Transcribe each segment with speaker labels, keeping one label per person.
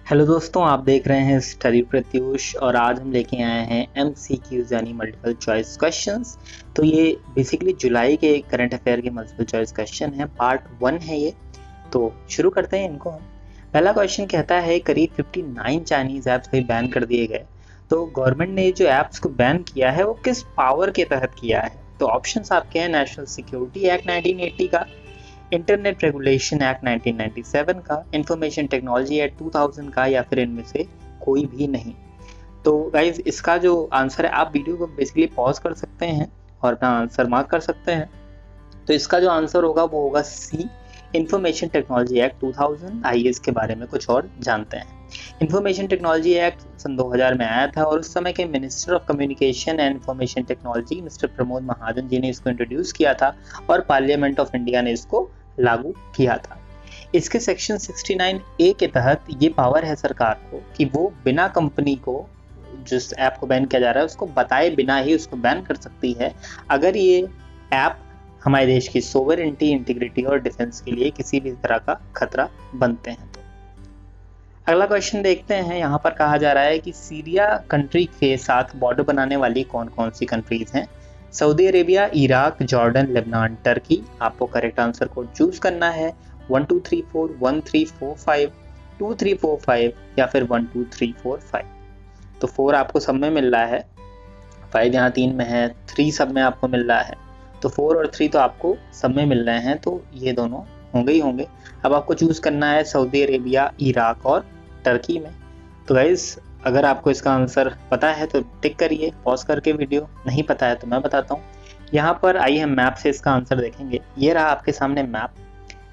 Speaker 1: Hello दोस्तों, आप देख रहे हैं स्टडी प्रत्युष और आज हम लेके आए हैं MCQs यानी मल्टीपल चॉइस क्वेश्चंस। तो ये बेसिकली जुलाई के करंट अफेयर के मल्टीपल चॉइस क्वेश्चन है, पार्ट 1 है ये। तो शुरू करते हैं इनको हम। पहला क्वेश्चन कहता है करीब 59 चाइनीज ऐप्स भी बैन कर दिए गए। तो गवर्नमेंट ने जो ऐप्स को बैन किया है वो किस पावर के तहत किया है? तो ऑप्शंस आपके हैं नेशनल सिक्योरिटी एक्ट 1980 का, इंटरनेट रेगुलेशन एक्ट 1997 का, इंफॉर्मेशन टेक्नोलॉजी एक्ट 2000 का, या फिर इनमें से कोई भी नहीं। तो गाइज इसका जो आंसर है, आप वीडियो को बेसिकली पॉज कर सकते हैं और अपना आंसर मार्क कर सकते हैं। तो इसका जो आंसर होगा वो होगा सी, इंफॉर्मेशन टेक्नोलॉजी एक्ट 2000। आइए इसके बारे में कुछ और जानते हैं। इंफॉर्मेशन टेक्नोलॉजी एक्ट सन 2000 में आया था और उस समय के minister of communication and information technology mister Pramod Mahajan ji ने इसको इंट्रोड्यूस किया था और पार्लियामेंट ऑफ इंडिया ने इसको लागू किया था। इसके सेक्शन 69A के तहत ये पावर है सरकार को कि वो बिना कंपनी को जिस ऐप को बैन किया जा रहा है उसको बताए बिना ही उसको बैन कर सकती है, अगर ये ऐप हमारे देश की सोवरेनिटी, इंटीग्रिटी और डिफेंस के लिए किसी भी तरह का खतरा बनते हैं। तो अगला क्वेश्चन देखते हैं। यहाँ पर कहा जा रहा है कि सीरिया कंट्री के साथ बॉर्डर बनाने वाली कौन कौन सी कंट्रीज हैं? Saudi Arabia, Iraq, Jordan, Lebanon, Turkey. आपको करेक्ट आंसर को चूज करना है 1 2 3 4 1 3 4 5 2 3 4 5 या फिर 1 2 3 4 5। तो 4 आपको सब में मिल रहा है, 5 यहाँ 3 में है, 3 सब में आपको मिल रहा है। तो 4 और 3 तो आपको सब में मिल रहे हैं, तो ये दोनों होंगे ही होंगे। अब आपको चूज करना है सऊदी अरेबिया, इराक और टर्की में। तो गाइस अगर आपको इसका आंसर पता है तो टिक करिए पॉज करके वीडियो, नहीं पता है तो मैं बताता हूँ। यहाँ पर आइए हम मैप से इसका आंसर देखेंगे। ये रहा आपके सामने मैप।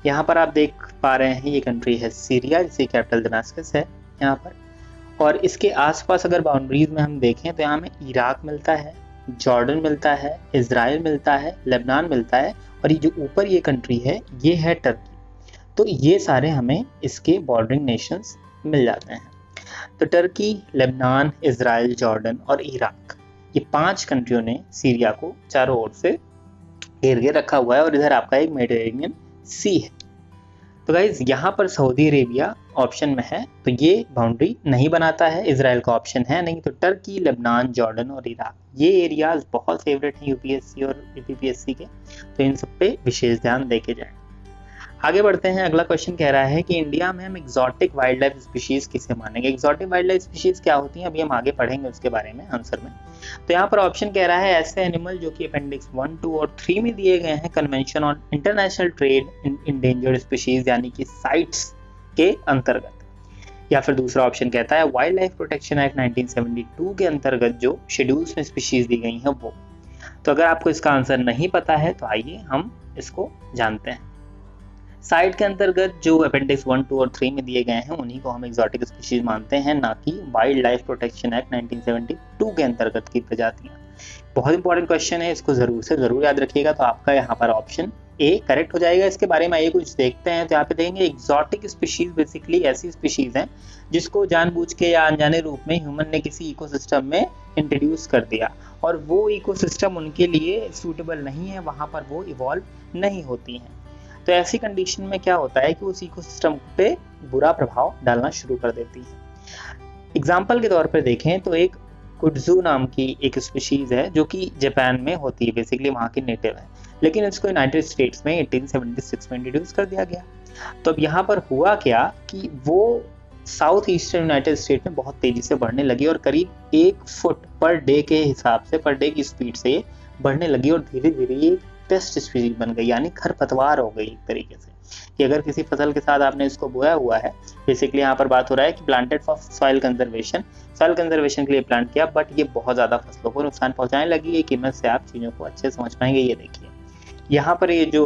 Speaker 1: यहाँ पर आप देख पा रहे हैं ये कंट्री है सीरिया, जिसकी कैपिटल दमास्कस है यहाँ पर। और इसके आसपास अगर बाउंड्रीज में हम देखें तो यहाँ में इराक मिलता है, जॉर्डन मिलता है, इजराइल मिलता है, लेबनान मिलता है और ये जो ऊपर ये कंट्री है ये है टर्की। तो ये सारे हमें इसके बॉर्डरिंग नेशंस मिल जाते हैं। तो टर्की, लेबनान, इजराइल, जॉर्डन और इराक, ये 5 कंट्रियों ने सीरिया को चारों ओर से घेर के रखा हुआ है और इधर आपका एक मेडिटेरेनियन सी है। तो गाइज यहाँ पर सऊदी अरेबिया ऑप्शन में है तो ये बाउंड्री नहीं बनाता है, इजराइल का ऑप्शन है नहीं। तो टर्की, लेबनान, जॉर्डन और इराक, ये एरियाज बहुत फेवरेट हैं यूपीएससी और यूपीपीएससी के, तो इन सब पे विशेष ध्यान देके जाएं। आगे बढ़ते हैं। अगला क्वेश्चन कह रहा है कि इंडिया में हम एक्सोटिक वाइल्ड लाइफ स्पीशीज किसे मानेंगे? एक्सोटिक वाइल्ड लाइफ स्पीशीज क्या होती हैं अभी हम आगे पढ़ेंगे उसके बारे में आंसर में। तो यहाँ पर ऑप्शन कह रहा है ऐसे एनिमल जो कि अपेंडिक्स 1, 2 और 3 में दिए गए हैं convention on international trade in endangered species यानी कि साइट्स के अंतर्गत। या फिर दूसरा ऑप्शन कहता है वाइल्ड लाइफ प्रोटेक्शन एक्ट 1972 के अंतर्गत जो शेड्यूल्स में स्पीशीज दी गई हैं वो। तो अगर आपको इसका आंसर नहीं पता है तो आइए हम इसको जानते हैं। साइट के अंतर्गत जो अपेंडिक्स 1, 2 और 3 में दिए गए हैं उन्हीं को हम एक्सोटिक स्पीशीज मानते हैं, ना कि वाइल्ड लाइफ प्रोटेक्शन एक्ट 1972 के अंतर्गत की प्रजातियां। बहुत इंपॉर्टेंट क्वेश्चन है, इसको जरूर से जरूर याद रखिएगा। तो आपका यहाँ पर ऑप्शन ए करेक्ट हो जाएगा। इसके बारे में आइए कुछ देखते हैं। तो यहाँ पे देखेंगे एक्सोटिक स्पीशीज बेसिकली ऐसी स्पीशीज हैं जिसको जानबूझ के या अनजाने रूप में ह्यूमन ने किसी इकोसिस्टम में इंट्रोड्यूस कर दिया और वो इकोसिस्टम उनके लिए सूटेबल नहीं है, वहां पर वो इवॉल्व नहीं होती हैं। तो ऐसी कंडीशन में क्या होता है कि उस इकोसिस्टम पे बुरा प्रभाव डालना शुरू कर देती है। एग्जाम्पल के तौर पर देखें तो एक कुड्जू नाम की एक स्पीशीज है जो कि जापान में होती है, बेसिकली वहाँ की नेटिव है, लेकिन इसको यूनाइटेड स्टेट्स में 1876 में इंट्रोड्यूस कर दिया गया। तो अब यहाँ पर हुआ क्या कि वो साउथ ईस्टर्न यूनाइटेड स्टेट में बहुत तेजी से बढ़ने लगी और करीब 1 फुट पर डे के हिसाब से, पर डे की स्पीड से बढ़ने लगी और धीरे धीरे ये पेस्ट स्पीशीज बन गई, यानी खरपतवार हो गई एक तरीके से। कि अगर किसी फसल के साथ आपने इसको बोया हुआ है, बेसिकली यहाँ पर बात हो रहा है कि प्लांटेड फॉर सॉइल कंजर्वेशन के लिए प्लांट किया, बट ये बहुत ज्यादा फसलों को नुकसान पहुंचाने लगी। ये कीमत से आप चीजों को अच्छे समझ पाएंगे। ये देखिए यहाँ पर ये जो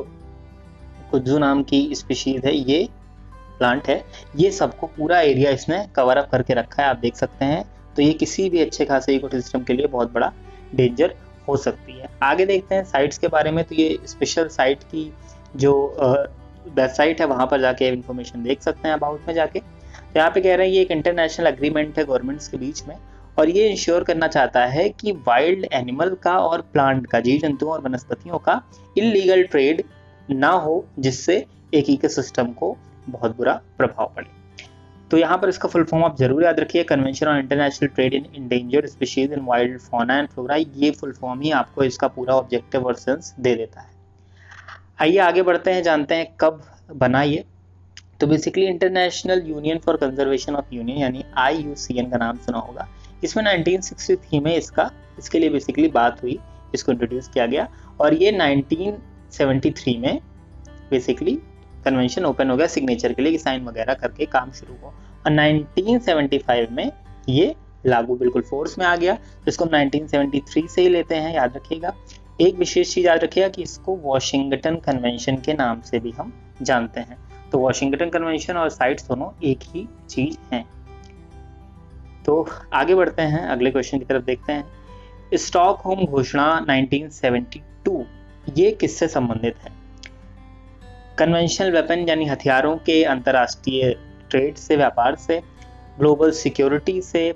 Speaker 1: कुड्जू नाम की स्पीशीज है, ये प्लांट है, ये सबको पूरा एरिया इसने कवर अप करके रखा है, आप देख सकते हैं। तो ये किसी भी अच्छे खासे इकोसिस्टम के लिए बहुत बड़ा डेंजर हो सकती है। आगे देखते हैं साइट्स के बारे में। तो ये स्पेशल साइट की जो वेबसाइट है वहां पर जाके इन्फॉर्मेशन देख सकते हैं अबाउट में जाके। तो यहाँ पे कह रहे हैं ये एक इंटरनेशनल एग्रीमेंट है गवर्नमेंट्स के बीच में और ये इंश्योर करना चाहता है कि वाइल्ड एनिमल का और प्लांट का, जीव जंतुओं और वनस्पतियों का इलीगल ट्रेड ना हो, जिससे एक इकोसिस्टम को बहुत बुरा प्रभाव पड़े। तो यहाँ पर इसका फुल फॉर्म आप जरूर याद रखिए, convention on international trade in endangered species in wild fauna and flora. ये फुल फॉर्म ही आपको इसका पूरा ऑब्जेक्टिव और सेंस दे देता है। आइए आगे बढ़ते हैं, जानते हैं कब बना ये। तो basically international union for conservation of union यानी IUCN का नाम सुना होगा। इसमें 1963 में इसके लिए बेसिकली बात हुई, इसको इंट्रोड्यूस किया गया और ये 1973 में बेसिकली कन्वेंशन ओपन हो गया सिग्नेचर के लिए कि साइन वगैरह करके काम शुरू हो, और 1975 में ये लागू बिल्कुल फोर्स में आ गया। तो इसको 1973 से ही लेते हैं, याद रखिएगा। एक विशेष चीज याद रखिएगा कि इसको वॉशिंगटन कन्वेंशन के नाम से भी हम जानते हैं। तो वॉशिंगटन कन्वेंशन और साइट्स दोनों एक ही चीज हैं। तो आगे बढ़ते हैं, अगले क्वेश्चन की तरफ देखते हैं। स्टॉकहोम घोषणा 1972 ये किससे संबंधित है? कन्वेंशनल वेपन यानी हथियारों के अंतर्राष्ट्रीय ट्रेड से, व्यापार से, ग्लोबल सिक्योरिटी से,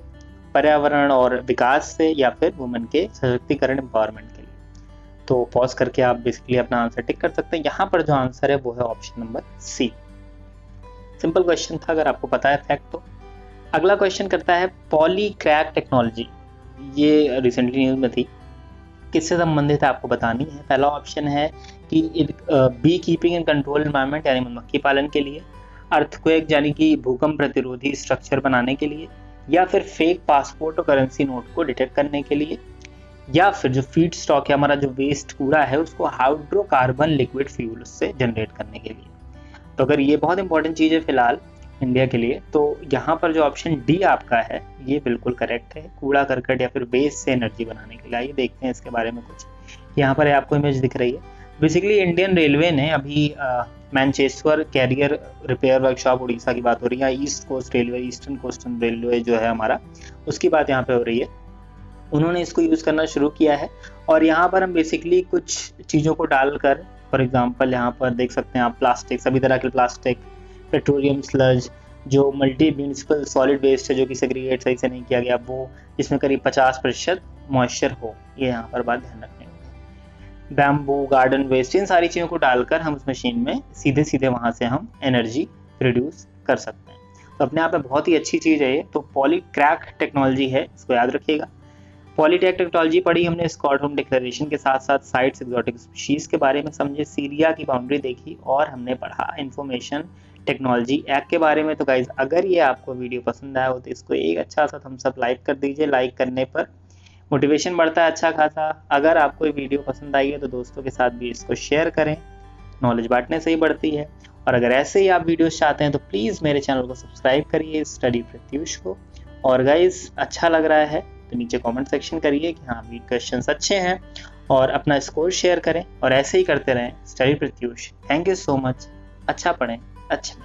Speaker 1: पर्यावरण और विकास से, या फिर वुमेन के सशक्तिकरण एम्पावरमेंट के लिए। तो पॉज करके आप बेसिकली अपना आंसर टिक कर सकते हैं। यहाँ पर जो आंसर है वो है option number C. Simple question था, अगर आपको पता है फैक्ट तो। अगला क्वेश्चन करता है पॉलीक्रैक टेक्नोलॉजी, ये रिसेंटली न्यूज में थी, किससे संबंधित है आपको बतानी है। पहला ऑप्शन है कि bee keeping and control environment यानी मधुमक्खी पालन के लिए, अर्थक्वेक यानी कि भूकंप प्रतिरोधी स्ट्रक्चर बनाने के लिए, या फिर फेक पासपोर्ट और करेंसी नोट को डिटेक्ट करने के लिए, या फिर जो फीड स्टॉक है हमारा जो वेस्ट कूड़ा है उसको हाइड्रोकार्बन लिक्विड फ्यूल से जनरेट करने के लिए। तो अगर ये बहुत इंपॉर्टेंट चीज़ है फिलहाल इंडिया के लिए, तो यहाँ पर जो ऑप्शन डी आपका है ये बिल्कुल करेक्ट है, कूड़ा करकट या फिर वेस्ट से एनर्जी बनाने के लिए। आइए देखते हैं इसके बारे में कुछ। यहाँ पर आपको इमेज दिख रही है। बेसिकली इंडियन रेलवे ने अभी Manchester carrier repair workshop Orissa की बात हो रही है, east coast railway, eastern coastern railway जो है हमारा, उसकी बात यहाँ पे हो रही है। उन्होंने इसको यूज़ करना शुरू किया है और यहाँ पर हम बेसिकली कुछ चीज़ों को डालकर, फॉर एग्जांपल यहाँ पर देख सकते हैं आप प्लास्टिक, सभी तरह के प्लास्टिक, पेट्रोलियम स्लज, जो मल्टी म्यूनिसिपल सॉलिड वेस्ट है जो कि सेग्रीगेट सही से नहीं किया गया वो, जिसमें करीब 50% मॉइस्चर हो, ये यहाँ पर बात ध्यान रखनी होगी। बैम्बू, गार्डन वेस्ट, इन सारी चीज़ों को डालकर हम उस मशीन में सीधे सीधे वहाँ से हम एनर्जी प्रोड्यूस कर सकते हैं। तो अपने आप में बहुत ही अच्छी चीज़ है ये। तो पॉलीक्रैक टेक्नोलॉजी है, इसको याद रखिएगा। पॉलीक्रैक टेक्नोलॉजी पढ़ी हमने स्टॉकहोम डिक्लेरेशन के साथ साथ साइट्स, एक्सोटिक स्पीशीज के बारे में समझे, सीरिया की बाउंड्री देखी और हमने पढ़ा इंफॉर्मेशन टेक्नोलॉजी एक्ट के बारे में। तो गाइज अगर ये आपको वीडियो पसंद आया हो तो इसको एक अच्छा सा थम्स अप लाइक कर दीजिए। लाइक करने पर मोटिवेशन बढ़ता है अच्छा खासा। अगर आपको ये वीडियो पसंद आई है तो दोस्तों के साथ भी इसको शेयर करें, नॉलेज बांटने से ही बढ़ती है। और अगर ऐसे ही आप वीडियोस चाहते हैं तो प्लीज़ मेरे चैनल को सब्सक्राइब करिए, स्टडी प्रत्युष को। और गाइज अच्छा लग रहा है तो नीचे कमेंट सेक्शन करिए कि हाँ भी क्वेश्चंस अच्छे हैं, और अपना स्कोर शेयर करें और ऐसे ही करते रहें। Study Pratyush, thank you so much. अच्छा पढ़ें, अच्छा